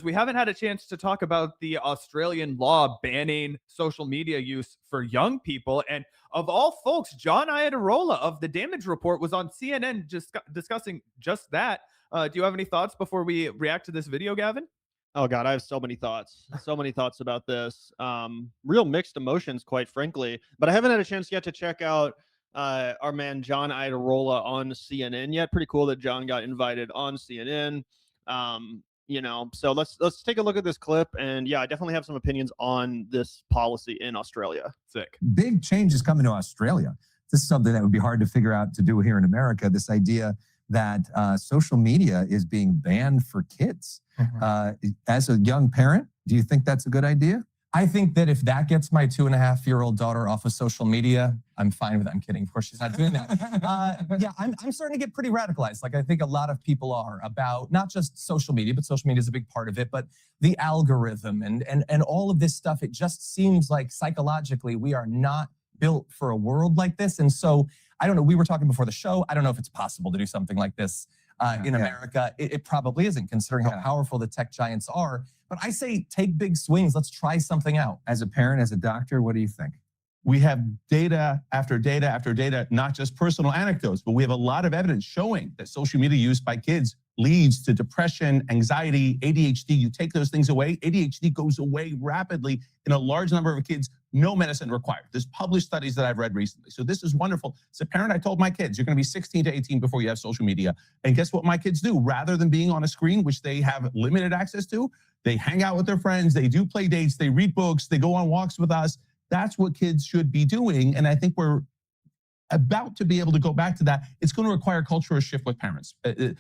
We haven't had a chance to talk about the Australian law banning social media use for young people. And of all folks, John Iadarola of the Damage Report was on CNN just discussing just that. Do you have any thoughts before we react to this video, Gavin? Oh God, I have so many thoughts about this. Real mixed emotions, quite frankly. But I haven't had a chance yet to check out our man John Iadarola on CNN yet. Pretty cool that John got invited on CNN. So let's take a look at this clip, and yeah, I definitely have some opinions on this policy in Australia. Sick. Big changes coming to Australia. This is something that would be hard to figure out to do here in America. This idea that social media is being banned for kids. As a young parent, do you think that's a good idea? I think that if that gets my 2.5-year-old daughter off of social media, I'm fine with that. I'm kidding. Of course, she's not doing that. Yeah, I'm starting to get pretty radicalized. Like I think a lot of people are about not just social media, but social media is a big part of it, but the algorithm and all of this stuff. It just seems like psychologically we are not built for a world like this. And so I don't know. We were talking before the show. I don't know if it's possible to do something like this in America. It probably isn't, considering how powerful the tech giants are. But I say take big swings. Let's try something out. As a parent, as a doctor, what do you think? We have data after data after data, not just personal anecdotes, but we have a lot of evidence showing that social media use by kids leads to depression, anxiety, ADHD. You take those things away, ADHD goes away rapidly in a large number of kids, no medicine required. There's published studies that I've read recently. So this is wonderful. As a parent, I told my kids, you're gonna be 16 to 18 before you have social media. And guess what my kids do? Rather than being on a screen, which they have limited access to, they hang out with their friends, they do play dates, they read books, they go on walks with us. That's what kids should be doing. And I think we're about to be able to go back to that. It's going to require cultural shift with parents. The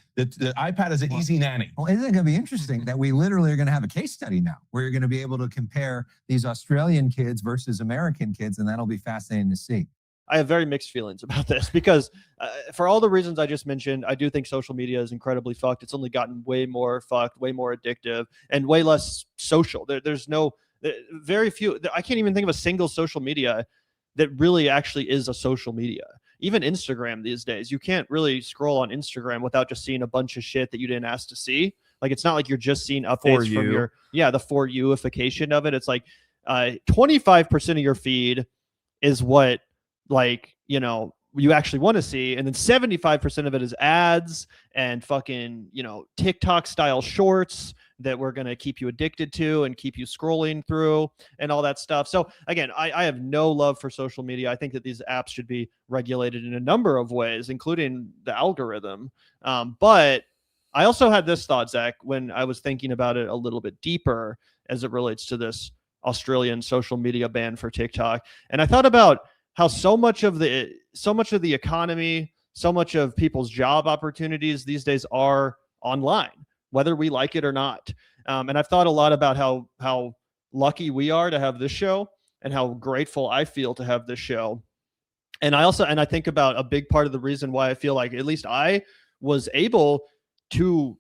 iPad is an easy nanny. Well, isn't it going to be interesting that we literally are going to have a case study now where you're going to be able to compare these Australian kids versus American kids, and that'll be fascinating to see. I have very mixed feelings about this because for all the reasons I just mentioned, I do think social media is incredibly fucked. It's only gotten way more fucked, way more addictive, and way less social. There's very few. I can't even think of a single social media that really actually is a social media. Even Instagram these days, you can't really scroll on Instagram without just seeing a bunch of shit that you didn't ask to see. Like, it's not like you're just seeing updates from your, the for you-ification of it. It's like 25% of your feed is what, like, you actually want to see. And then 75% of it is ads and fucking, TikTok style shorts that we're going to keep you addicted to and keep you scrolling through and all that stuff. So again, I have no love for social media. I think that these apps should be regulated in a number of ways, including the algorithm. But I also had this thought, Zach, when I was thinking about it a little bit deeper as it relates to this Australian social media ban for TikTok. And I thought about how so much of the economy, so much of people's job opportunities these days are online, whether we like it or not. And I've thought a lot about how lucky we are to have this show and how grateful I feel to have this show. And I think about a big part of the reason why I feel like at least I was able to,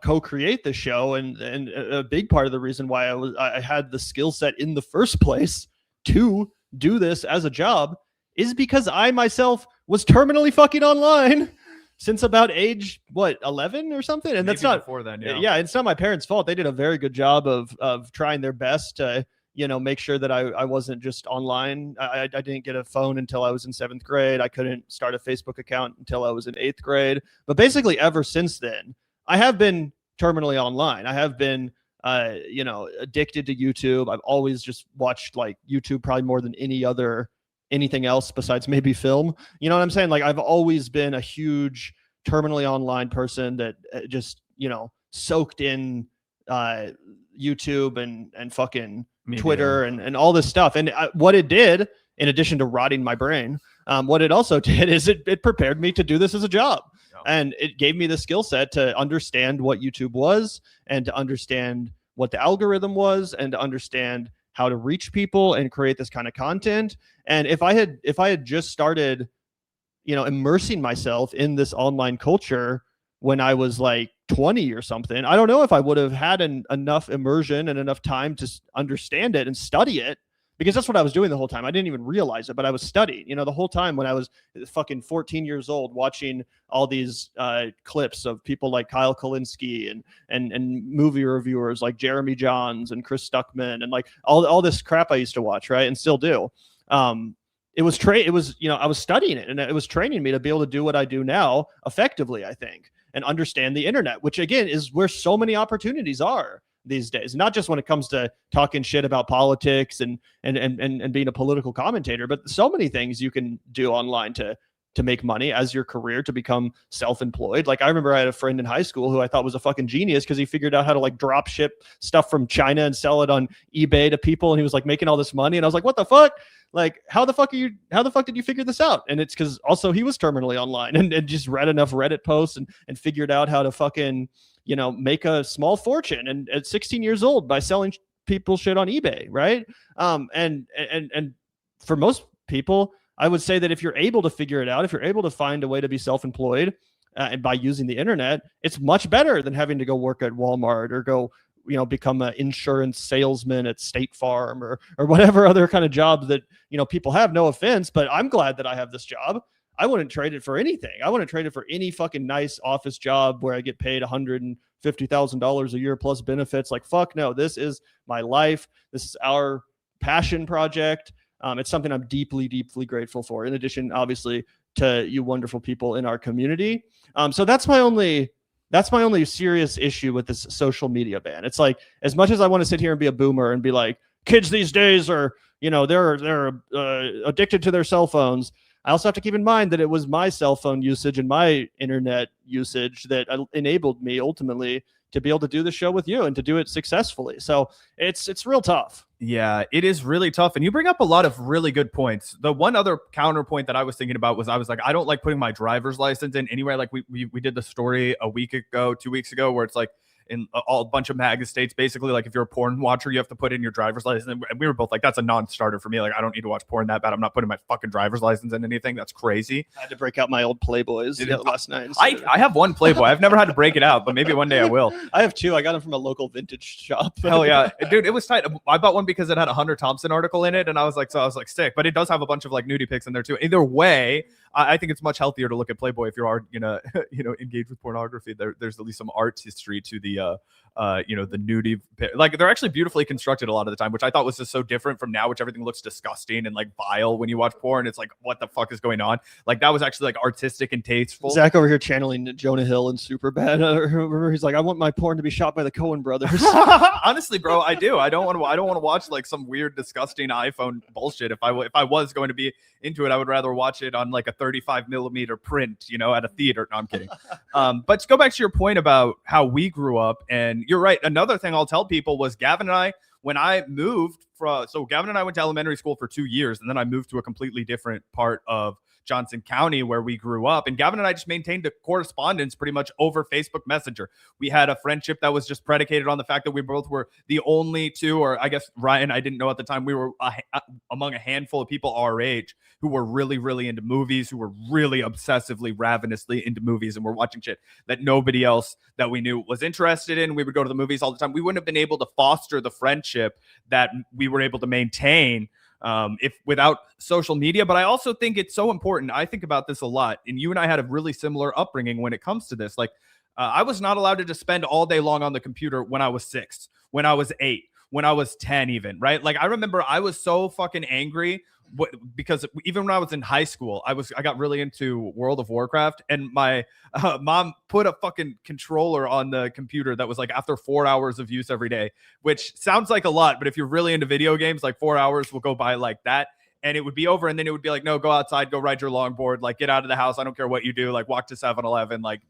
co-create the show. And a big part of the reason why I had the skill set in the first place to do this as a job is because I myself was terminally fucking online since about age 11 or something. And maybe that's not before then. Yeah, it's not my parents' fault. They did a very good job of trying their best to make sure that I wasn't just online. I didn't get a phone until I was in 7th grade. I couldn't start a Facebook account until I was in 8th grade. But basically ever since then, I have been terminally online. I have been addicted to YouTube. I've always just watched like YouTube probably more than anything else besides maybe film. You know what I'm saying? Like, I've always been a huge terminally online person that just, soaked in YouTube and fucking Twitter and all this stuff. And what it did, in addition to rotting my brain, what it also did is it prepared me to do this as a job. And it gave me the skill set to understand what YouTube was and to understand what the algorithm was and to understand how to reach people and create this kind of content. And if I had just started, immersing myself in this online culture when I was like 20 or something, I don't know if I would have had enough immersion and enough time to understand it and study it because that's what I was doing the whole time. I didn't even realize it, but I was studying, the whole time when I was fucking 14 years old, watching all these clips of people like Kyle Kalinske and movie reviewers like Jeremy Johns and Chris Stuckman and like all this crap I used to watch, right, and still do. It was I was studying it, and it was training me to be able to do what I do now effectively, I think, and understand the internet, which again is where so many opportunities are these days. Not just when it comes to talking shit about politics and being a political commentator, but so many things you can do online to make money as your career, to become self-employed. Like I remember I had a friend in high school who I thought was a fucking genius because he figured out how to like drop ship stuff from China and sell it on eBay to people, and he was like making all this money, and I was like, what the fuck? Like, how the fuck did you figure this out? And it's because also he was terminally online and just read enough Reddit posts and figured out how to fucking, make a small fortune. And at 16 years old by selling people shit on eBay. Right. And for most people, I would say that if you're able to figure it out, if you're able to find a way to be self-employed and by using the internet, it's much better than having to go work at Walmart or go, become an insurance salesman at State Farm or whatever other kind of job that, people have. No offense, but I'm glad that I have this job. I wouldn't trade it for anything. I wouldn't trade it for any fucking nice office job where I get paid $150,000 a year plus benefits. Like, fuck no, this is my life. This is our passion project. It's something I'm deeply, deeply grateful for. In addition, obviously, to you wonderful people in our community. So that's my only serious issue with this social media ban. It's like, as much as I want to sit here and be a boomer and be like, kids these days are, they're addicted to their cell phones. I also have to keep in mind that it was my cell phone usage and my internet usage that enabled me ultimately to be able to do the show with you and to do it successfully. So it's real tough. Yeah, it is really tough. And you bring up a lot of really good points. The one other counterpoint that I was thinking about was I was like, I don't like putting my driver's license in anywhere. Like we did the story a week ago, 2 weeks ago, where it's like in a bunch of MAGA states, basically, like if you're a porn watcher, you have to put in your driver's license. And we were both like, that's a non-starter for me. Like, I don't need to watch porn that bad. I'm not putting my fucking driver's license in anything. That's crazy. I had to break out my old Playboys last night. I have one Playboy. I've never had to break it out, but maybe one day I will. I have two. I got them from a local vintage shop. Hell yeah. Dude, it was tight. I bought one because it had a Hunter Thompson article in it, and I was like sick. But it does have a bunch of like nudie pics in there too. Either way, I think it's much healthier to look at Playboy if you are gonna engage with pornography. There's at least some art history to the the nudie, like they're actually beautifully constructed a lot of the time, which I thought was just so different from now, which everything looks disgusting and like vile when you watch porn. It's like, what the fuck is going on? Like that was actually like artistic and tasteful. Zach over here channeling Jonah Hill and Superbad. He's like, I want my porn to be shot by the Coen brothers. Honestly, bro, I do. I don't want to watch like some weird, disgusting iPhone bullshit. If I was going to be into it, I would rather watch it on like a 35 millimeter print, at a theater. No, I'm kidding. But to go back to your point about how we grew up, and you're right. Another thing I'll tell people was Gavin and I, when I moved Gavin and I went to elementary school for 2 years, and then I moved to a completely different part of Johnson County where we grew up. And Gavin and I just maintained a correspondence pretty much over Facebook Messenger. We had a friendship that was just predicated on the fact that we both were the only two, or I guess Ryan, I didn't know at the time, we were among a handful of people our age who were really, really into movies, who were really obsessively, ravenously into movies, and were watching shit that nobody else that we knew was interested in. We would go to the movies all the time. We wouldn't have been able to foster the friendship that we were able to maintain if without social media. But I also think it's so important. I think about this a lot, and you and I had a really similar upbringing when it comes to this. Like I was not allowed to just spend all day long on the computer when I was 6, when I was 8, when I was 10 even, right? Like I remember I was so fucking angry because even when I was in high school, I got really into World of Warcraft, and my mom put a fucking controller on the computer that was like after 4 hours of use every day, which sounds like a lot, but if you're really into video games, like 4 hours will go by like that. And it would be over, and then it would be like, no, go outside, go ride your longboard, like get out of the house. I don't care what you do, like walk to 7-Eleven, like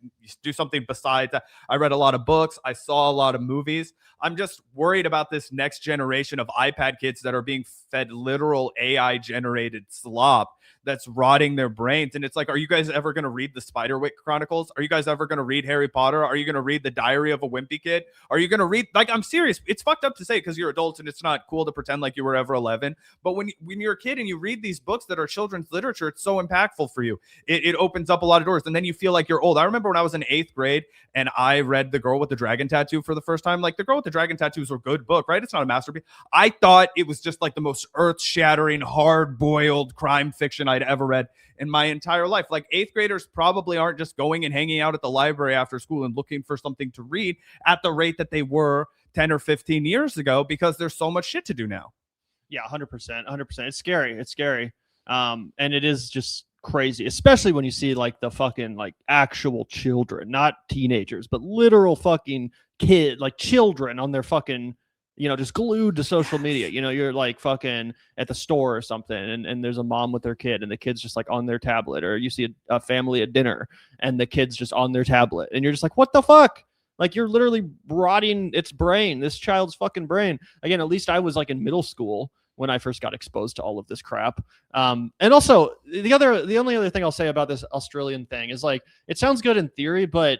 do something besides that. I read a lot of books. I saw a lot of movies. I'm just worried about this next generation of iPad kids that are being fed literal AI generated slop that's rotting their brains. And it's like, are you guys ever going to read the Spiderwick Chronicles? Are you guys ever going to read Harry Potter? Are you going to read the Diary of a Wimpy Kid? Are you going to read, like, I'm serious. It's fucked up to say because you're adults and it's not cool to pretend like you were ever 11. But when you're a kid and you read these books that are children's literature, it's so impactful for you. It opens up a lot of doors. And then you feel like you're old. I remember when I was in 8th grade and I read The Girl with the Dragon Tattoo for the first time. Like, The Girl with the Dragon Tattoo is a good book, right? It's not a masterpiece. I thought it was just like the most earth-shattering, hard-boiled crime fiction I'd ever read in my entire life. Like, 8th graders probably aren't just going and hanging out at the library after school and looking for something to read at the rate that they were 10 or 15 years ago because there's so much shit to do now. Yeah, 100%. It's scary. And it is just crazy, especially when you see like the fucking like actual children, not teenagers, but literal fucking children on their fucking, just glued to social media. You're like fucking at the store or something and there's a mom with their kid and the kid's just like on their tablet, or you see a family at dinner and the kid's just on their tablet and you're just like, what the fuck? Like, you're literally rotting its brain, this child's fucking brain. Again, at least I was like in middle school when I first got exposed to all of this crap. And also the only other thing I'll say about this Australian thing is like, it sounds good in theory, but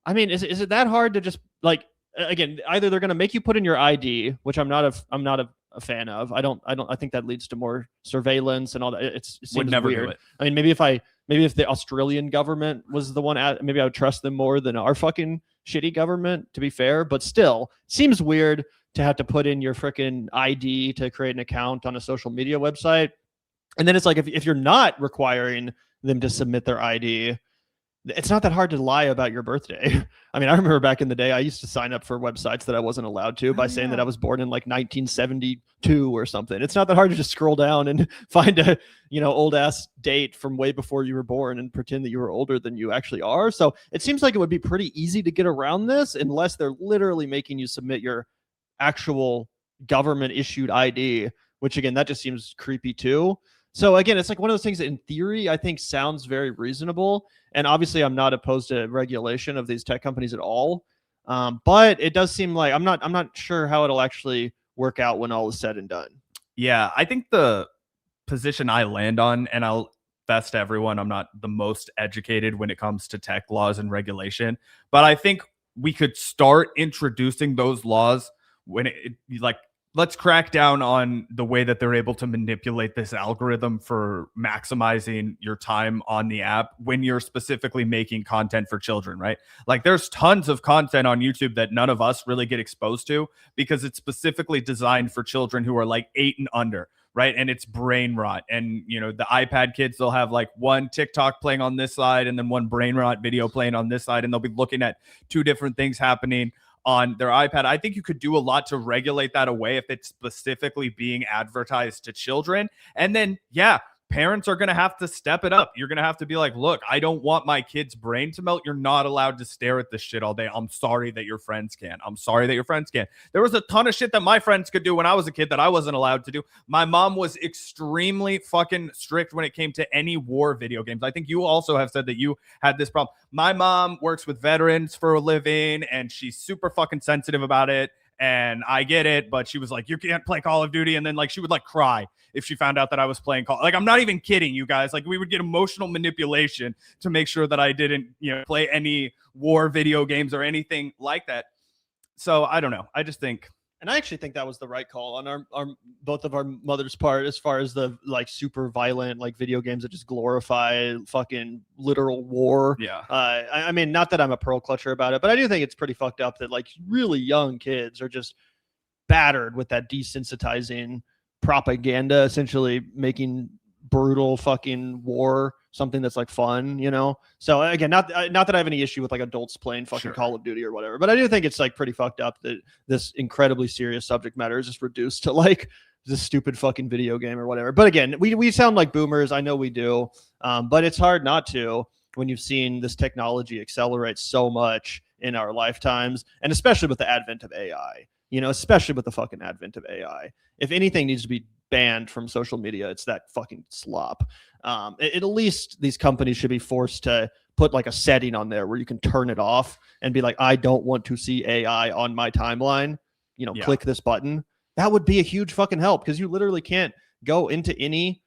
I mean, is it that hard to just like, again, either they're going to make you put in your ID, which I'm not a fan of. I think that leads to more surveillance and all that. It seems Would never weird. do it. I mean, maybe if the Australian government was the one, maybe I would trust them more than our fucking shitty government, to be fair, but still seems weird to have to put in your freaking ID to create an account on a social media website. And then it's like, if you're not requiring them to submit their ID, it's not that hard to lie about your birthday. I mean, I remember back in the day, I used to sign up for websites that I wasn't allowed to by saying that I was born in like 1972 or something. It's not that hard to just scroll down and find a, old ass date from way before you were born and pretend that you were older than you actually are. So it seems like it would be pretty easy to get around this unless they're literally making you submit your actual government issued ID, which again, that just seems creepy too. So again, it's like one of those things that in theory, I think sounds very reasonable. And obviously I'm not opposed to regulation of these tech companies at all. But it does seem like I'm not sure how it'll actually work out when all is said and done. Yeah, I think the position I land on, and I'll confess to everyone, I'm not the most educated when it comes to tech laws and regulation, but I think we could start introducing those laws when let's crack down on the way that they're able to manipulate this algorithm for maximizing your time on the app when you're specifically making content for children, right? Like, there's tons of content on YouTube that none of us really get exposed to because it's specifically designed for children who are like 8 and under, right? And it's brain rot. And, the iPad kids, they'll have like one TikTok playing on this side and then one brain rot video playing on this side. And they'll be looking at 2 different things happening on their iPad. I think you could do a lot to regulate that away if it's specifically being advertised to children. And then, yeah, parents are going to have to step it up. You're going to have to be like, look, I don't want my kid's brain to melt. You're not allowed to stare at this shit all day. I'm sorry that your friends can. I'm sorry that your friends can. There was a ton of shit that my friends could do when I was a kid that I wasn't allowed to do. My mom was extremely fucking strict when it came to any war video games. I think you also have said that you had this problem. My mom works with veterans for a living and she's super fucking sensitive about it. And I get it, but she was like, you can't play Call of Duty. And then like, she would like cry if she found out that I was playing Call. Like, I'm not even kidding you guys. Like, we would get emotional manipulation to make sure that I didn't, play any war video games or anything like that. So I don't know. I just think. And I actually think that was the right call on our both of our mother's part, as far as the like super violent like video games that just glorify fucking literal war. Yeah. I mean, not that I'm a pearl clutcher about it, but I do think it's pretty fucked up that like really young kids are just battered with that desensitizing propaganda, essentially making brutal fucking war something that's like fun, So again, not that I have any issue with like adults playing fucking Call of Duty or whatever, but I do think it's like pretty fucked up that this incredibly serious subject matter is just reduced to like this stupid fucking video game or whatever. But again, we sound like boomers. I know we do, but it's hard not to when you've seen this technology accelerate so much in our lifetimes, and especially with the advent of AI. Especially with the fucking advent of AI. If anything needs to be banned from social media, it's that fucking slop. At least these companies should be forced to put like a setting on there where you can turn it off and be like, I don't want to see AI on my timeline. Click this button. That would be a huge fucking help because you literally can't go into any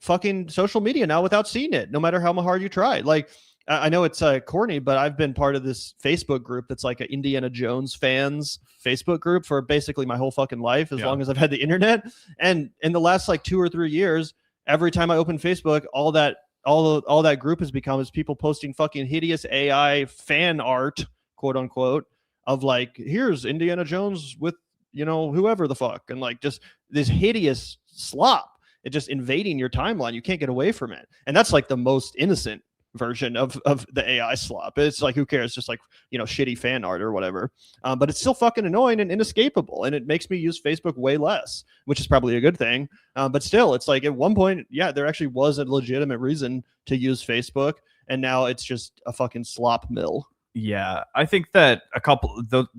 fucking social media now without seeing it, no matter how hard you try. Like, I know it's corny, but I've been part of this Facebook group that's like an Indiana Jones fans Facebook group for basically my whole fucking life, as long as I've had the internet. And in the last like 2 or 3 years, every time I open Facebook, all that group has become is people posting fucking hideous AI fan art, quote unquote, of like, here's Indiana Jones with, you know, whoever the fuck, and like just this hideous slop. It just invading your timeline. You can't get away from it. And that's like the most innocent version of the AI slop. It's like, who cares? Just like, you know, shitty fan art or whatever. But it's still fucking annoying and inescapable. And it makes me use Facebook way less, which is probably a good thing. But still, it's like at one point, yeah, there actually was a legitimate reason to use Facebook. And now it's just a fucking slop mill. Yeah, I think that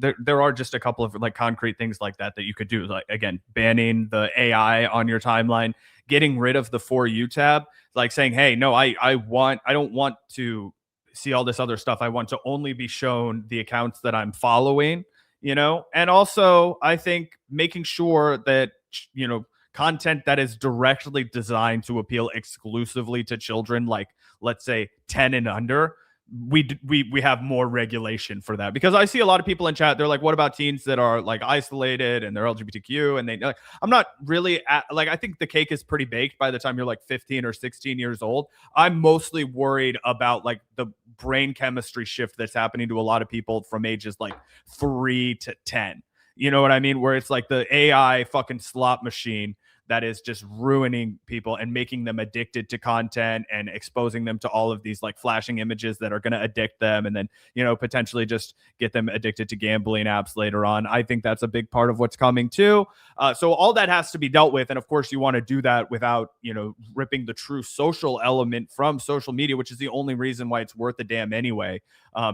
there are just a couple of like concrete things like that you could do. Like, again, banning the AI on your timeline, getting rid of the For You tab, like saying, hey, no, I don't want to see all this other stuff. I want to only be shown the accounts that I'm following, you know? And also, I think making sure that, you know, content that is directly designed to appeal exclusively to children, like let's say 10 and under, we have more regulation for that. Because I see a lot of people in chat, they're like, what about teens that are like isolated and they're LGBTQ, and they, I'm not really like, I think the cake is pretty baked by the time you're like 15 or 16 years old. I'm mostly worried about like the brain chemistry shift that's happening to a lot of people from ages like 3 to 10. You know what I mean? Where it's like the AI fucking slot machine that is just ruining people and making them addicted to content and exposing them to all of these like flashing images that are going to addict them, and then, you know, potentially just get them addicted to gambling apps later on. I think that's a big part of what's coming too. So all that has to be dealt with. And of course you want to do that without, you know, ripping the true social element from social media, which is the only reason why it's worth a damn anyway.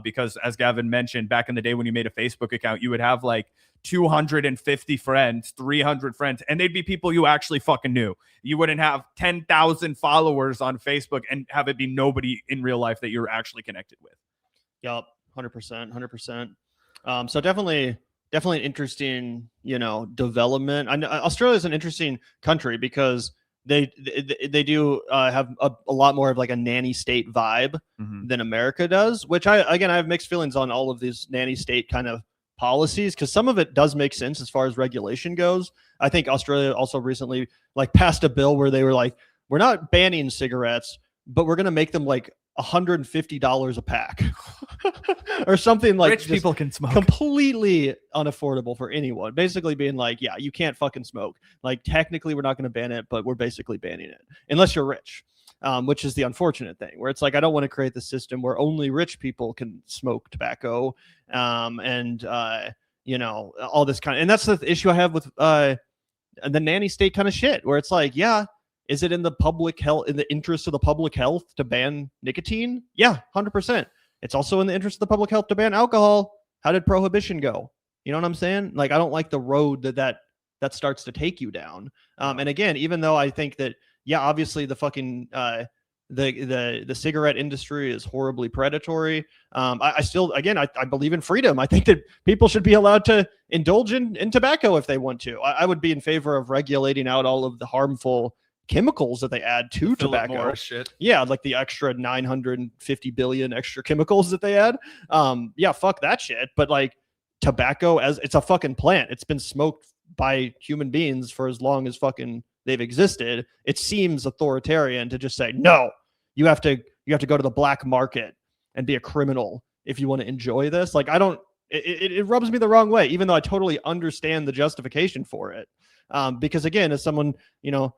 Because as Gavin mentioned, back in the day when you made a Facebook account, you would have like 250 friends, 300 friends, and they'd be people you actually fucking knew. You wouldn't have 10,000 followers on Facebook and have it be nobody in real life that you're actually connected with. Yup, 100%. So definitely an interesting, you know, development. I know Australia is an interesting country because they do have a lot more of like a nanny state vibe than America does, which I have mixed feelings on all of these nanny state kind of policies, because some of it does make sense as far as regulation goes. I think Australia also recently like passed a bill where they were like, we're not banning cigarettes, but we're going to make them like $150 a pack or something, like rich people can smoke, completely unaffordable for anyone, basically being like, yeah, you can't fucking smoke. Like technically we're not going to ban it, but we're basically banning it unless you're rich. Which is the unfortunate thing, where it's like, I don't want to create the system where only rich people can smoke tobacco, and you know, all this kind of, and that's the issue I have with the nanny state kind of shit, where it's like, yeah, is it in the public health, in the interest of the public health to ban nicotine? Yeah, 100%. It's also in the interest of the public health to ban alcohol. How did prohibition go? You know what I'm saying? Like, I don't like the road that starts to take you down. And again, even though I think that, yeah, obviously the fucking the cigarette industry is horribly predatory. I still, again, I believe in freedom. I think that people should be allowed to indulge in tobacco if they want to. I would be in favor of regulating out all of the harmful chemicals that they add to tobacco. Yeah, like the extra 950 billion extra chemicals that they add. Yeah, fuck that shit. But like tobacco, as it's a fucking plant, it's been smoked by human beings for as long as fucking they've existed. It seems authoritarian to just say, no, you have to go to the black market and be a criminal if you want to enjoy this. Like, it rubs me the wrong way, even though I totally understand the justification for it. Because again, as someone, you know,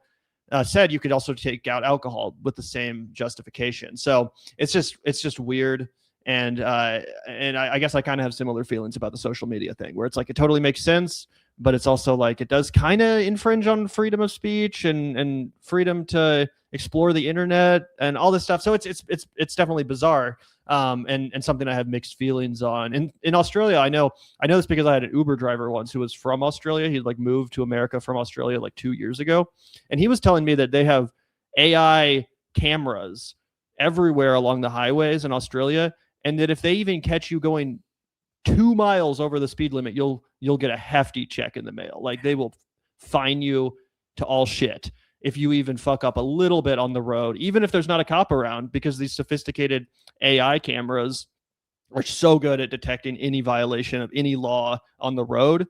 said, you could also take out alcohol with the same justification. So it's just weird. And I guess I kind of have similar feelings about the social media thing, where it's like, it totally makes sense, but it's also like, it does kind of infringe on freedom of speech and freedom to explore the internet and all this stuff. So it's definitely bizarre. And something I have mixed feelings on. In Australia, I know this because I had an Uber driver once who was from Australia. He like moved to America from Australia like 2 years ago. And he was telling me that they have AI cameras everywhere along the highways in Australia. And that if they even catch you going 2 miles over the speed limit, you'll get a hefty check in the mail. Like, they will fine you to all shit. if you even fuck up a little bit on the road, even if there's not a cop around, because these sophisticated AI cameras are so good at detecting any violation of any law on the road.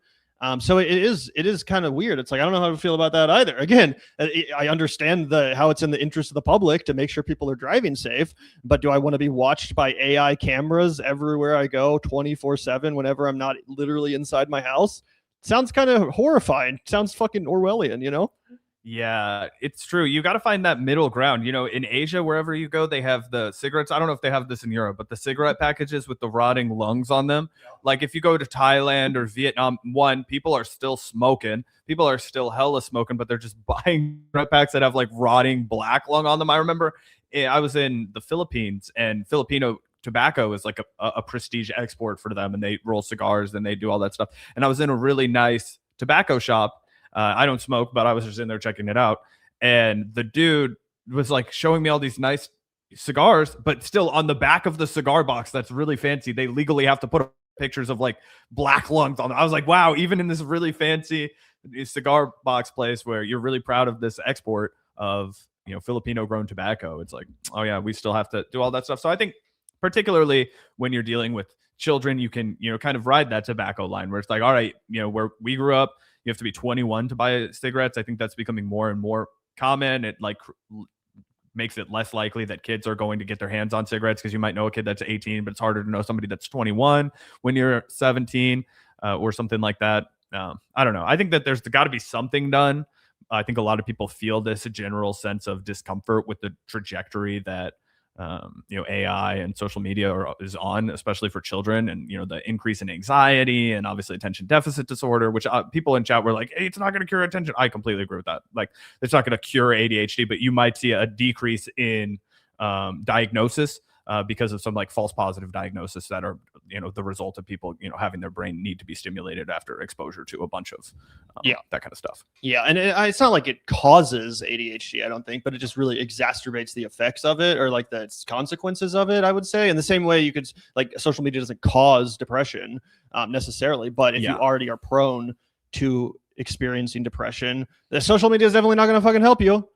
So it is kind of weird. It's like, I don't know how to feel about that either. Again, I understand how it's in the interest of the public to make sure people are driving safe, but do I want to be watched by AI cameras everywhere I go 24/7 whenever I'm not literally inside my house? Sounds kind of horrifying. Sounds fucking Orwellian, you know? Yeah, it's true. You got to find that middle ground. You know, in Asia, wherever you go, they have the cigarettes. I don't know if they have this in Europe, but the cigarette packages with the rotting lungs on them. Like if you go to Thailand or Vietnam, one, people are still smoking. People are still hella smoking, but they're just buying cigarette packs that have like rotting black lung on them. I remember I was in the Philippines, and Filipino tobacco is like a prestige export for them, and they roll cigars and they do all that stuff. And I was in a really nice tobacco shop. I don't smoke, but I was just in there checking it out. And the dude was like showing me all these nice cigars, but still on the back of the cigar box that's really fancy, they legally have to put pictures of like black lungs on them. I was like, wow, even in this really fancy cigar box place where you're really proud of this export of, you know, Filipino grown tobacco, it's like, oh yeah, we still have to do all that stuff. So I think particularly when you're dealing with children, you can, you know, kind of ride that tobacco line where it's like, all right, you know, where we grew up, you have to be 21 to buy cigarettes. I think that's becoming more and more common. It like makes it less likely that kids are going to get their hands on cigarettes, because you might know a kid that's 18, but it's harder to know somebody that's 21 when you're 17 or something like that. I don't know. I think that there's got to be something done. I think a lot of people feel this general sense of discomfort with the trajectory that you know, AI and social media is on, especially for children, and you know, the increase in anxiety and obviously attention deficit disorder, which people in chat were like, hey, it's not going to cure attention. I completely agree with that. Like, it's not going to cure ADHD, but you might see a decrease in diagnosis because of some like false positive diagnosis that are, you know, the result of people, you know, having their brain need to be stimulated after exposure to a bunch of that kind of stuff. Yeah, and it's not like it causes ADHD, I don't think, but it just really exacerbates the effects of it, or like the consequences of it, I would say. In the same way you could, like, social media doesn't cause depression necessarily, but if you already are prone to experiencing depression, the social media is definitely not going to fucking help you.